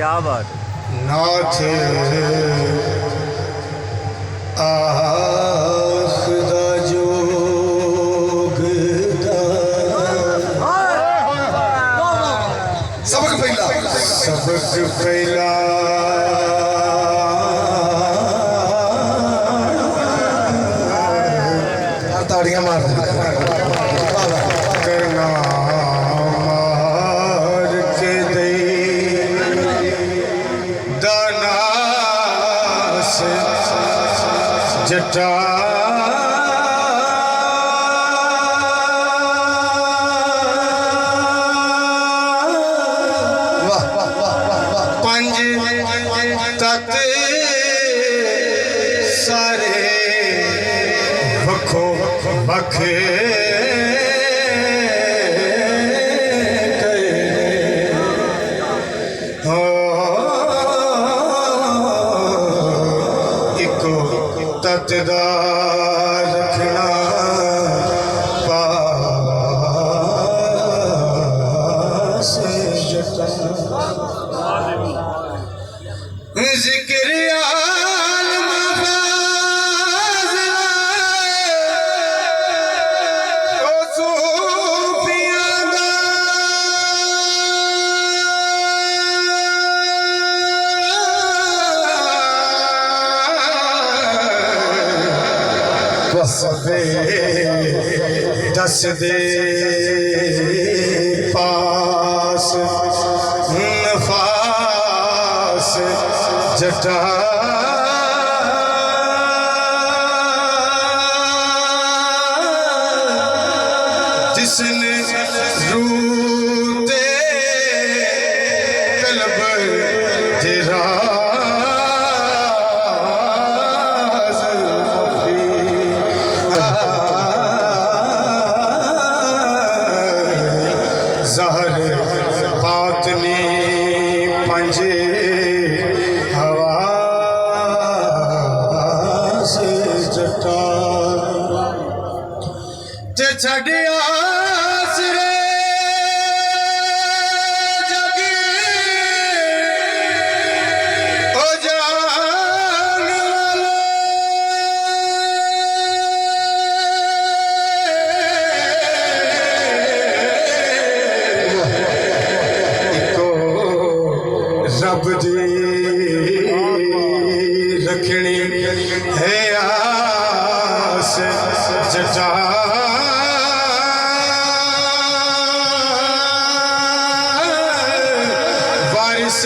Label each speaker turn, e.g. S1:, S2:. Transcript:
S1: क्या बात है।
S2: नाथ आखदा जोगदा सबक पहला ताड़ियां मार करना मार के दे दाना से जटा पंज तत सारे वखो बखे इको ततदार रखना पास जटा जिक्र आलम फाज़िल ओ सूफियां दा दस दे पास नफास जटा जिसने रूते कलब जिराज ज़हर बातनी पंजे हवा से जटा ते छड़िया आसरे जगी ओ जान इको रब दी रखनी है आस जटा वारिस